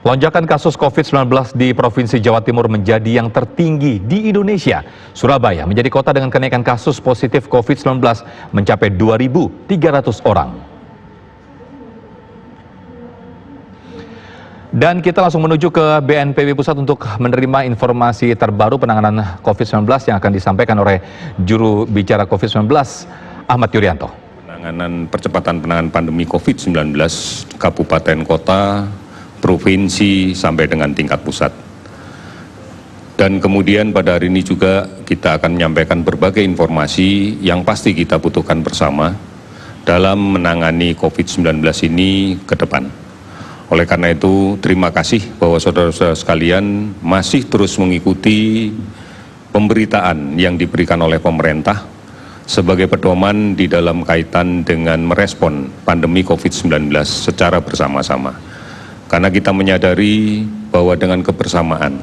Lonjakan kasus COVID-19 di Provinsi Jawa Timur menjadi yang tertinggi di Indonesia. Surabaya menjadi kota dengan kenaikan kasus positif COVID-19 mencapai 2.300 orang. Dan kita langsung menuju ke BNPB Pusat untuk menerima informasi terbaru penanganan COVID-19 yang akan disampaikan oleh juru bicara COVID-19, Ahmad Yuryanto. Percepatan penanganan pandemi COVID-19 kabupaten kota, provinsi sampai dengan tingkat pusat. Dan kemudian pada hari ini juga kita akan menyampaikan berbagai informasi yang pasti kita butuhkan bersama dalam menangani COVID-19 ini ke depan. Oleh karena itu, terima kasih bahwa saudara-saudara sekalian masih terus mengikuti pemberitaan yang diberikan oleh pemerintah sebagai pedoman di dalam kaitan dengan merespon pandemi COVID-19 secara bersama-sama. Karena kita menyadari bahwa dengan kebersamaan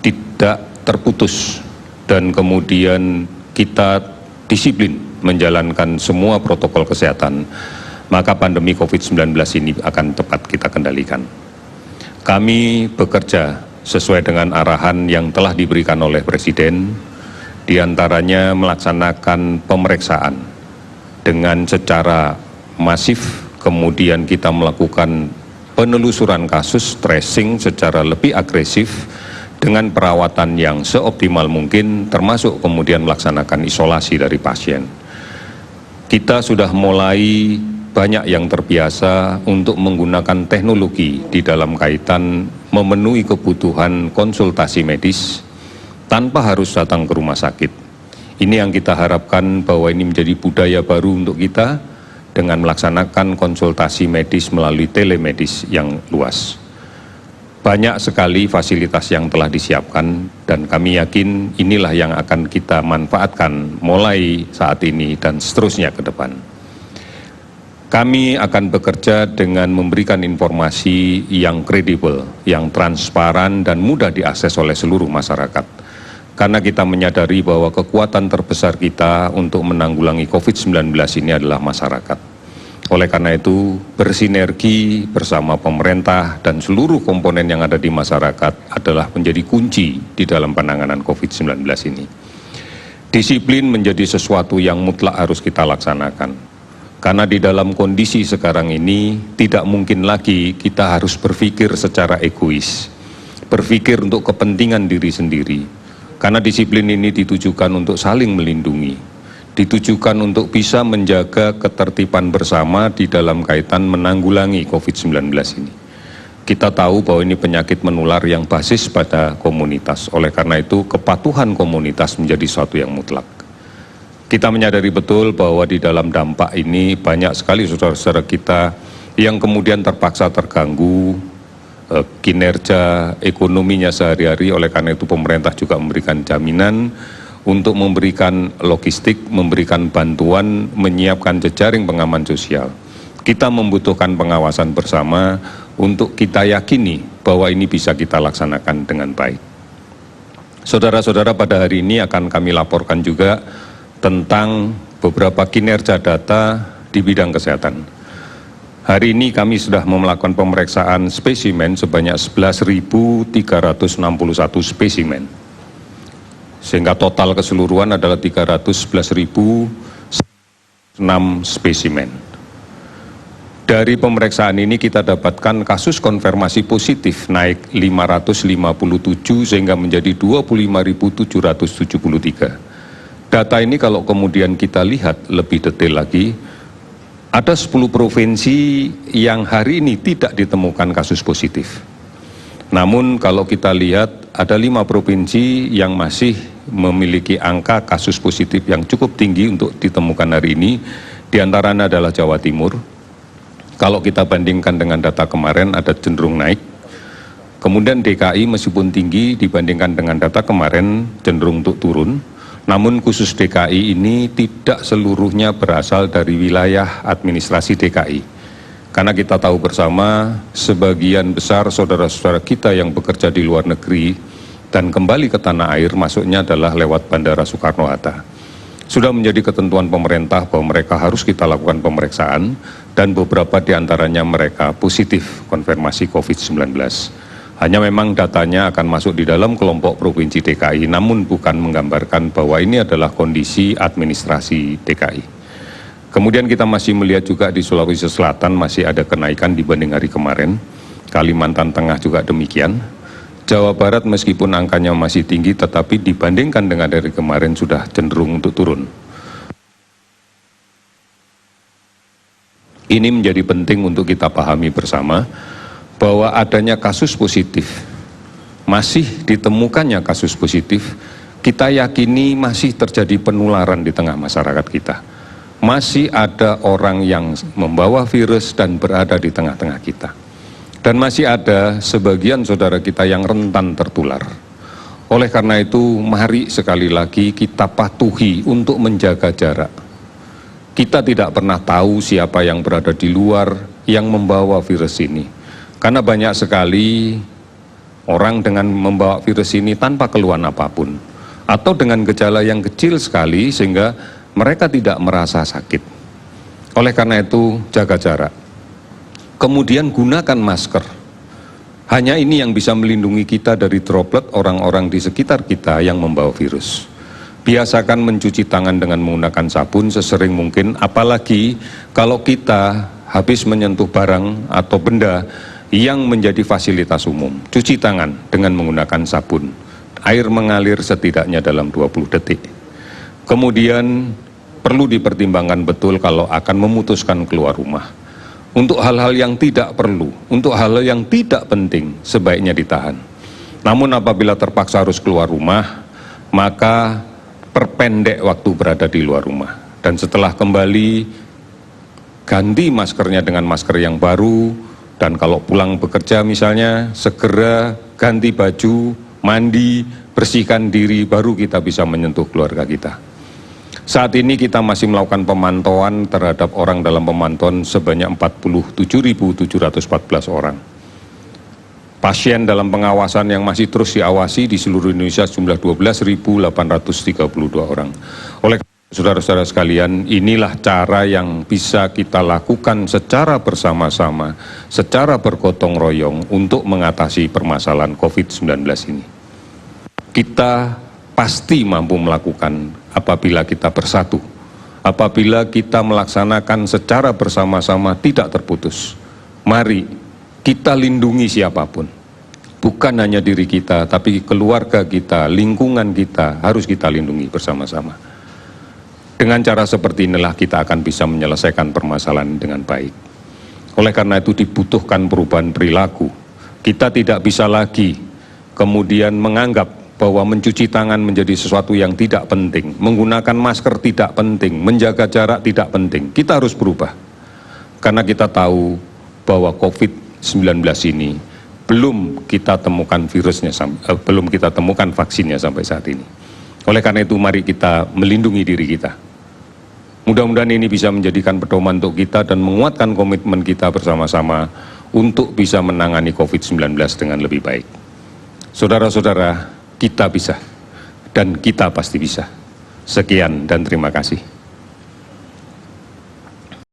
tidak terputus dan kemudian kita disiplin menjalankan semua protokol kesehatan, maka pandemi COVID-19 ini akan tepat kita kendalikan. Kami bekerja sesuai dengan arahan yang telah diberikan oleh Presiden, diantaranya melaksanakan pemeriksaan dengan secara masif, kemudian kita melakukan penelusuran kasus, tracing secara lebih agresif dengan perawatan yang seoptimal mungkin, termasuk kemudian melaksanakan isolasi dari pasien. Kita sudah mulai banyak yang terbiasa untuk menggunakan teknologi di dalam kaitan memenuhi kebutuhan konsultasi medis tanpa harus datang ke rumah sakit. Ini yang kita harapkan bahwa ini menjadi budaya baru untuk kita, dengan melaksanakan konsultasi medis melalui telemedis yang luas. Banyak sekali fasilitas yang telah disiapkan dan kami yakin inilah yang akan kita manfaatkan mulai saat ini dan seterusnya ke depan. Kami akan bekerja dengan memberikan informasi yang kredibel, yang transparan dan mudah diakses oleh seluruh masyarakat. Karena kita menyadari bahwa kekuatan terbesar kita untuk menanggulangi COVID-19 ini adalah masyarakat. Oleh karena itu, bersinergi bersama pemerintah dan seluruh komponen yang ada di masyarakat adalah menjadi kunci di dalam penanganan COVID-19 ini. Disiplin menjadi sesuatu yang mutlak harus kita laksanakan. Karena di dalam kondisi sekarang ini, tidak mungkin lagi kita harus berpikir secara egois, berpikir untuk kepentingan diri sendiri. Karena disiplin ini ditujukan untuk saling melindungi, ditujukan untuk bisa menjaga ketertiban bersama di dalam kaitan menanggulangi COVID-19 ini. Kita tahu bahwa ini penyakit menular yang basis pada komunitas, oleh karena itu kepatuhan komunitas menjadi sesuatu yang mutlak. Kita menyadari betul bahwa di dalam dampak ini banyak sekali saudara-saudara kita yang kemudian terpaksa terganggu kinerja ekonominya sehari-hari. Oleh karena itu pemerintah juga memberikan jaminan untuk memberikan logistik, memberikan bantuan, menyiapkan jejaring pengaman sosial. Kita membutuhkan pengawasan bersama untuk kita yakini bahwa ini bisa kita laksanakan dengan baik. Saudara-saudara, pada hari ini akan kami laporkan juga tentang beberapa kinerja data di bidang kesehatan. Hari ini kami sudah melakukan pemeriksaan spesimen sebanyak 11.361 spesimen. Sehingga total keseluruhan adalah 311.006 spesimen. Dari pemeriksaan ini kita dapatkan kasus konfirmasi positif naik 557 sehingga menjadi 25.773. Data ini kalau kemudian kita lihat lebih detail lagi, ada 10 provinsi yang hari ini tidak ditemukan kasus positif. Namun kalau kita lihat ada 5 provinsi yang masih memiliki angka kasus positif yang cukup tinggi untuk ditemukan hari ini. Di antaranya adalah Jawa Timur. Kalau kita bandingkan dengan data kemarin ada cenderung naik. Kemudian DKI meskipun tinggi dibandingkan dengan data kemarin cenderung untuk turun. Namun khusus DKI ini tidak seluruhnya berasal dari wilayah administrasi DKI. Karena kita tahu bersama sebagian besar saudara-saudara kita yang bekerja di luar negeri dan kembali ke tanah air masuknya adalah lewat Bandara Soekarno-Hatta. Sudah menjadi ketentuan pemerintah bahwa mereka harus kita lakukan pemeriksaan, dan beberapa di antaranya mereka positif konfirmasi COVID-19. Hanya memang datanya akan masuk di dalam kelompok Provinsi DKI, namun bukan menggambarkan bahwa ini adalah kondisi administrasi DKI. Kemudian kita masih melihat juga di Sulawesi Selatan masih ada kenaikan dibanding hari kemarin, Kalimantan Tengah juga demikian. Jawa Barat meskipun angkanya masih tinggi, tetapi dibandingkan dengan hari kemarin sudah cenderung untuk turun. Ini menjadi penting untuk kita pahami bersama bahwa adanya kasus positif, masih ditemukannya kasus positif, kita yakini masih terjadi penularan di tengah masyarakat kita. Masih ada orang yang membawa virus dan berada di tengah-tengah kita. Dan masih ada sebagian saudara kita yang rentan tertular. Oleh karena itu, mari sekali lagi kita patuhi untuk menjaga jarak. Kita tidak pernah tahu siapa yang berada di luar yang membawa virus ini. Karena banyak sekali orang dengan membawa virus ini tanpa keluhan apapun. Atau dengan gejala yang kecil sekali sehingga mereka tidak merasa sakit. Oleh karena itu, jaga jarak. Kemudian gunakan masker. Hanya ini yang bisa melindungi kita dari droplet orang-orang di sekitar kita yang membawa virus. Biasakan mencuci tangan dengan menggunakan sabun sesering mungkin, apalagi kalau kita habis menyentuh barang atau benda yang menjadi fasilitas umum. Cuci tangan dengan menggunakan sabun. Air mengalir setidaknya dalam 20 detik. Kemudian perlu dipertimbangkan betul kalau akan memutuskan keluar rumah. Untuk hal-hal yang tidak perlu, untuk hal-hal yang tidak penting, sebaiknya ditahan. Namun apabila terpaksa harus keluar rumah, maka perpendek waktu berada di luar rumah. Dan setelah kembali, ganti maskernya dengan masker yang baru, dan kalau pulang bekerja misalnya, segera ganti baju, mandi, bersihkan diri, baru kita bisa menyentuh keluarga kita. Saat ini kita masih melakukan pemantauan terhadap orang dalam pemantauan sebanyak 47.714 orang. Pasien dalam pengawasan yang masih terus diawasi di seluruh Indonesia jumlah 12.832 orang. Oleh saudara-saudara sekalian, inilah cara yang bisa kita lakukan secara bersama-sama, secara bergotong royong untuk mengatasi permasalahan COVID-19 ini. Kita pasti mampu melakukan apabila kita bersatu, apabila kita melaksanakan secara bersama-sama tidak terputus. Mari kita lindungi siapapun, bukan hanya diri kita, tapi keluarga kita, lingkungan kita, harus kita lindungi bersama-sama. Dengan cara seperti inilah kita akan bisa menyelesaikan permasalahan dengan baik. Oleh karena itu dibutuhkan perubahan perilaku. Kita tidak bisa lagi kemudian menganggap bahwa mencuci tangan menjadi sesuatu yang tidak penting, menggunakan masker tidak penting, menjaga jarak tidak penting. Kita harus berubah, karena kita tahu bahwa COVID-19 ini belum kita temukan virusnya, belum kita temukan vaksinnya sampai saat ini. Oleh karena itu mari kita melindungi diri kita. Mudah-mudahan ini bisa menjadikan pedoman untuk kita dan menguatkan komitmen kita bersama-sama untuk bisa menangani COVID-19 dengan lebih baik. Saudara-saudara, kita bisa dan kita pasti bisa. Sekian dan terima kasih.